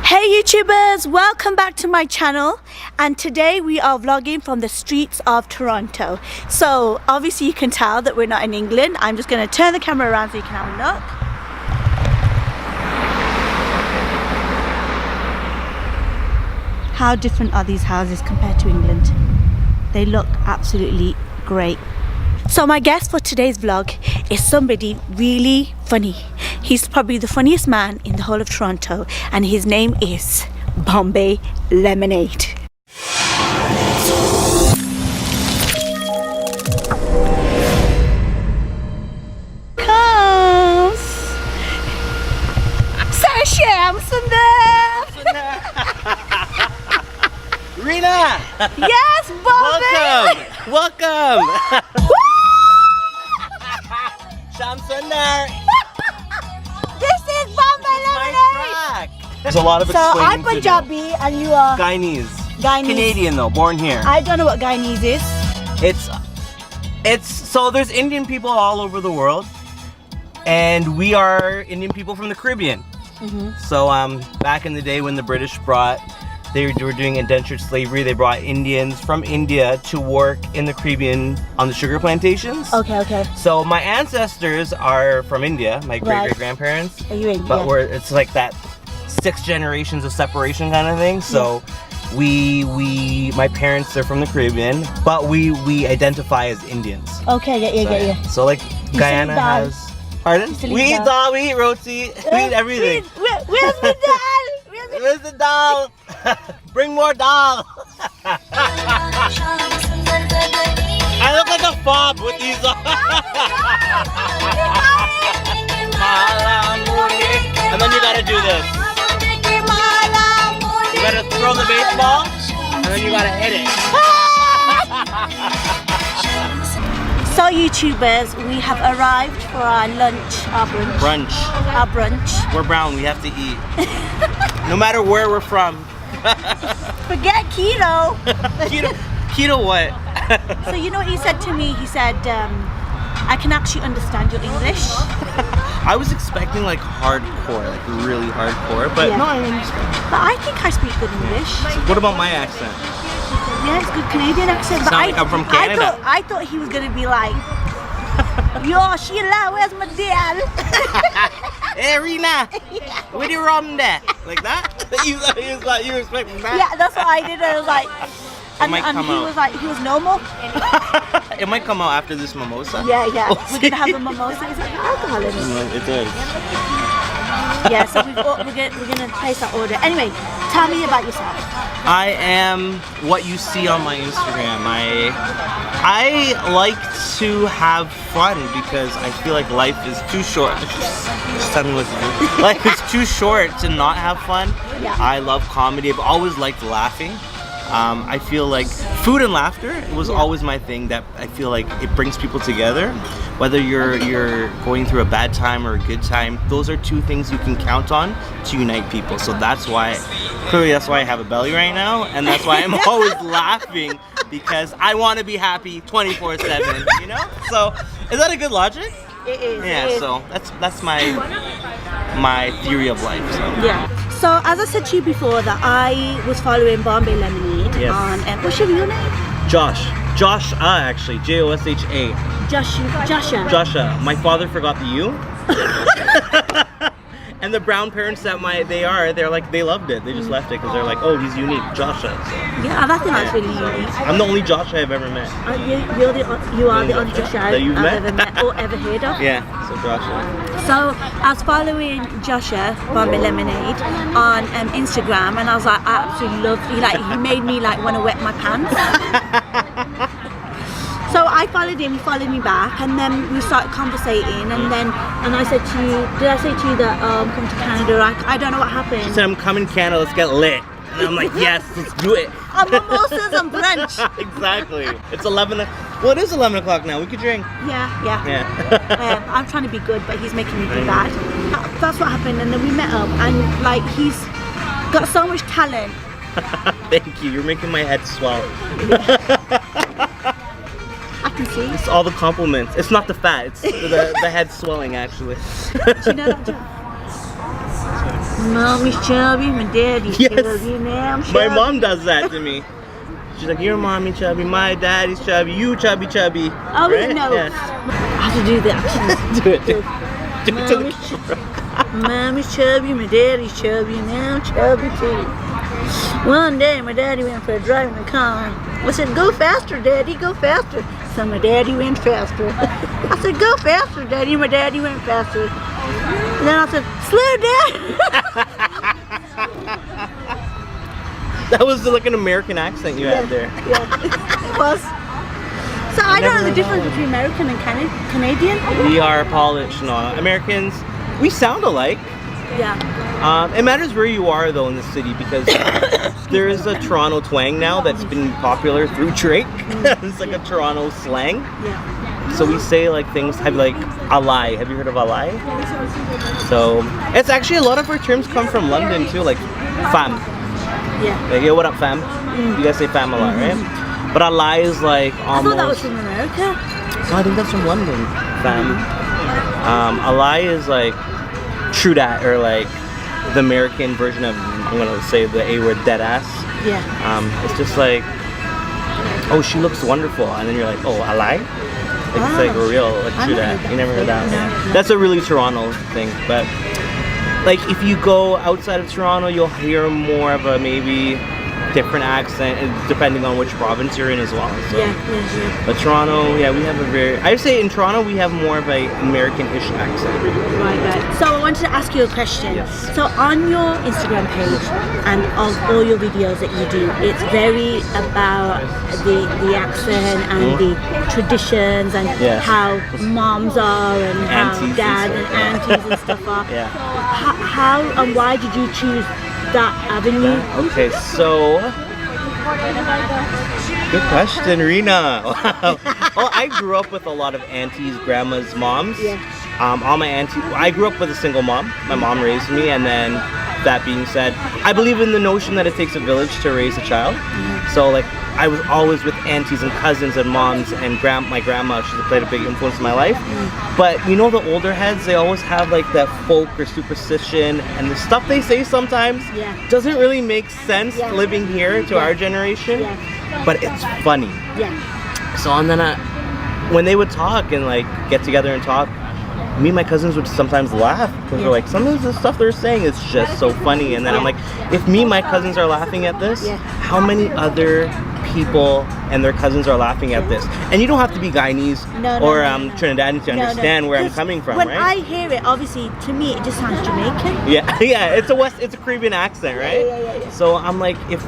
Hey YouTubers, welcome back to my channel, and today we are vlogging from the streets of Toronto. So obviously you can tell that we're not in England. I'm just going to turn the camera around so you can have a look. How different are these houses compared to England? They look absolutely great. So my guest for today's vlog is somebody really funny. He's probably the funniest man in the whole of Toronto, and his name is Bombay Lemonade. Comes Sasham Sundar. Reena! Yes, Bombay! Welcome! Sham Sundar! This is Bombay Lemonade! There's a lot of So I'm explaining to do. Punjabi and you are Guyanese. Canadian though, born here. I don't know what Guyanese is. It's so there's Indian people all over the world, and we are Indian people from the Caribbean. So back in the day when the British they were doing indentured slavery. They brought Indians from India to work in the Caribbean on the sugar plantations. Okay. So my ancestors are from India, my great-great-grandparents. Are you in? But it's like that 6 generations of separation kind of thing. So my parents are from the Caribbean, but we identify as Indians. Okay, yeah. So like Guyana has... Pardon? We eat dal, we eat roti, we eat everything. Where's the dal? Where's the dal? Bring more dal. I look like a fob with these. And then you gotta do this. You gotta throw the baseball, and then you gotta hit it. So YouTubers, we have arrived for our lunch, our brunch. Our brunch. We're brown, we have to eat. No matter where we're from. Forget keto. Keto what? So you know what he said to me? He said, I can actually understand your English. I was expecting like hardcore, like really hardcore, but no, I understand. But I think I speak good English. What about my accent? Yeah, it's good Canadian accent. But Sound like I'm from Canada. I thought he was gonna be like, yo, Sheila, where's my dad? Hey Reena, where the rum there? Like that? You were expecting that? Yeah, that's what I did. I was like, and he was like, he was normal. It might come out after this mimosa. Yeah. We're gonna have a mimosa. Is it alcohol in it? It does. Yeah, so we're gonna place our order. Anyway, tell me about yourself. I am what you see on my Instagram. I like to have fun because I feel like life is too short. Just tell me what to do. Life is too short to not have fun. Yeah. I love comedy. I've always liked laughing. I feel like food and laughter was always my thing. That I feel like it brings people together. Whether you're going through a bad time or a good time, those are 2 things you can count on to unite people. So that's why I have a belly right now, and that's why I'm always laughing, because I want to be happy 24/7. You know? So is that a good logic? It is. Yeah. So that's my theory of life. So. Yeah. So as I said to you before, that I was following Bombay Lemonade on what's your real name? Josha, actually, Josha. Josha. My father forgot the U. And the brown parents that they're like, they loved it. They just left it because they're like, oh, he's unique, Josha. So, yeah, I think that's really unique. I'm the only Josha I've ever met. You are the only Josha I've ever met or ever heard of. Yeah, so Josha. So I was following Josha, Bombay Lemonade, on Instagram, and I was like, I absolutely loved it. He made me like want to wet my pants. So I followed him, he followed me back, and then we started conversating, and I said to you, did I say to you that I'm coming to Canada? I don't know what happened. She said, I'm coming to Canada, let's get lit. And I'm like, yes, let's do it. Mimosas and brunch. Exactly. It's 11. Well, it is 11 o'clock now. We could drink. Yeah. I'm trying to be good, but he's making me be bad. That's what happened, and then we met up, and like he's got so much talent. Thank you. You're making my head swell. I can see. It's all the compliments. It's not the fat. It's the head swelling, actually. Do you know that? Mommy's chubby, my daddy's Yes. chubby, now I'm chubby. My mom does that to me. She's like, your mommy chubby, my daddy's chubby, you chubby chubby. Oh, right? no. Yeah. I have to do that. Do it. Do it to the Mommy's camera. Mommy's chubby, my daddy's chubby, now I'm chubby too. One day my daddy went for a drive in the car. I said, go faster, Daddy, go faster. So my daddy went faster. I said, go faster, Daddy. My daddy went faster. And then I said, slow down. That was like an American accent you had there. Yeah, it was. So I don't know the difference between American and Canadian. We are Polish, no. Americans, we sound alike. Yeah. It matters where you are though in the city because there is a Toronto twang now that's been popular through Drake. It's like a Toronto slang. Yeah. So we say like things like alai. Have you heard of alai? So it's actually a lot of our terms come from London too, like fam. Yeah. Like, yo, what up, fam? You guys say fam a lot, right? But alai is like I almost. thought that was from America. No, I think that's from London, fam. Alai is like true dat, or like the American version of, I'm gonna say the A word, dead ass. Yeah. It's just like, oh, she looks wonderful, and then you're like, oh, alai? Like, it's like real, like true dat. You never heard that? No. That's a really Toronto thing, but like if you go outside of Toronto, you'll hear more of a maybe different accent, depending on which province you're in as well. So. Yeah. But Toronto, yeah, we have a very, I would say in Toronto we have more of a American-ish accent. Right. So I wanted to ask you a question. Yes. So on your Instagram page and of all your videos that you do, it's very about the accent and the traditions and Yeah. how moms are and how Aunties and dad and stuff, aunties and stuff are. Yeah. How and why did you choose that avenue? Okay, so good question, Reena. Wow. Well, I grew up with a lot of aunties, grandmas, moms. Yeah. All my aunties. I grew up with a single mom. My mom raised me, and then that being said, I believe in the notion that it takes a village to raise a child. So like, I was always with aunties and cousins and moms and my grandma. She's played a big influence in my life. But you know, the older heads, they always have like that folk or superstition, and the stuff they say sometimes doesn't really make sense living here to our generation. But it's funny. Yeah. So and then when they would talk and like get together and talk, me and my cousins would sometimes laugh because they're like, some of the stuff they're saying is just so funny. And then I'm like, if me and my cousins are laughing at this, how many other people and their cousins are laughing at this? And you don't have to be Guyanese or Trinidadian to understand where I'm coming from, when right? I hear it, obviously, to me, it just sounds Jamaican. Yeah, it's a Caribbean accent, right? Yeah. So I'm like, if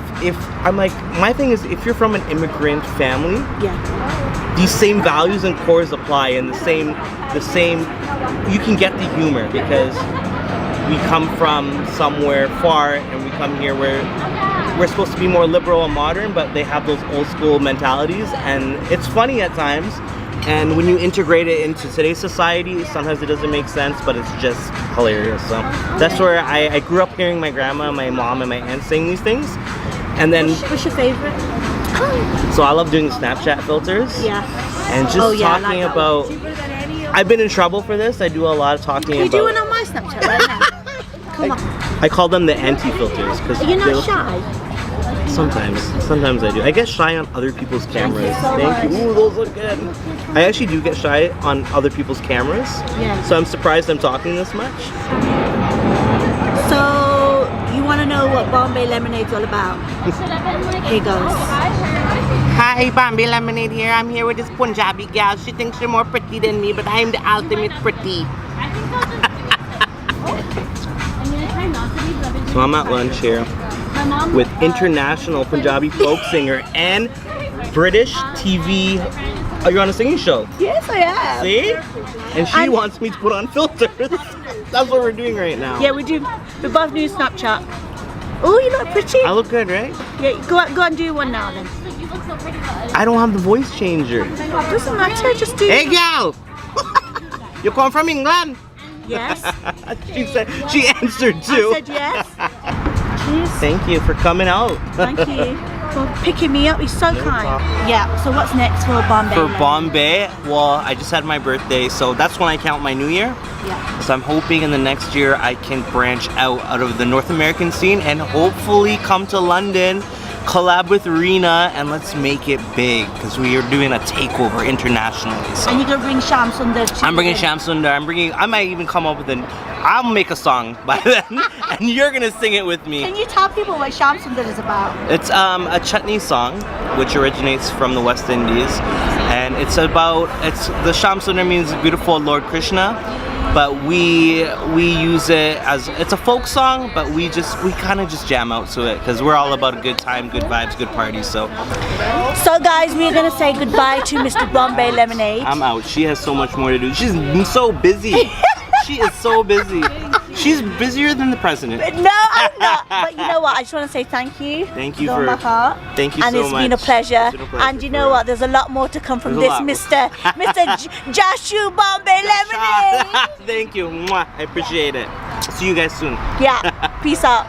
I'm like, my thing is, if you're from an immigrant family, these same values and cores apply, and the same, you can get the humor because we come from somewhere far and we come here where we're supposed to be more liberal and modern, but they have those old school mentalities, and it's funny at times. And when you integrate it into today's society, sometimes it doesn't make sense, but it's just hilarious. So that's where I grew up hearing my grandma, my mom, and my aunt saying these things. And then, What's your favorite? so I love doing Snapchat filters. Yeah. And just talking about, I've been in trouble for this. I do a lot of talking about. You're doing on my Snapchat right now. Come on. I call them the anti-filters because You're not shy. Sometimes I do. I get shy on other people's cameras. Thank you. Ooh, those look good. I actually do get shy on other people's cameras. Yeah. So I'm surprised I'm talking this much. So you want to know what Bombay Lemonade's all about? Here goes. Hi, Bombay Lemonade here. I'm here with this Punjabi gal. She thinks she's more pretty than me, but I'm the ultimate pretty. So I'm at lunch here with international Punjabi folk singer and British TV. Oh, you're on a singing show? Yes, I am. See? And she wants me to put on filters. That's what we're doing right now. Yeah, we do. We both do Snapchat. Oh, you look pretty. I look good, right? Yeah, go and do one now then. I don't have the voice changer. Doesn't matter, just do. Hey, gal! You come from England? Yes. She answered too. I said yes. Cheers. Thank you for coming out. Thank you. for picking me up. He's so kind. Yeah, so what's next for Bombay? For Bombay, well, I just had my birthday, so that's when I count my new year. Yeah. So I'm hoping in the next year I can branch out of the North American scene and hopefully come to London, collab with Reena, and let's make it big because we are doing a takeover internationally. So And you're gonna bring Sham Sundar too. I'm bringing Sham Sundar. I might even come up with I'll make a song by then, and you're gonna sing it with me. Can you tell people what Sham Sundar is about? It's a chutney song, which originates from the West Indies, and the Sham Sundar means beautiful Lord Krishna, but we use it as it's a folk song, but we kind of just jam out to it because we're all about a good time, good vibes, good parties. So guys, we're gonna say goodbye to Mr. Bombay Lemonade. I'm out. She has so much more to do. She's so busy. She is so busy. She's busier than the president. No, I'm not. But you know what? I just want to say thank you. Thank you from my heart. Thank you and so it's much. been a pleasure. It's been a pleasure And you know what? There's a lot more to come from There's a this, lot. Mr. Jashu Bombay Lemonade. Thank you. Mwah. I appreciate it. See you guys soon. Yeah. Peace out.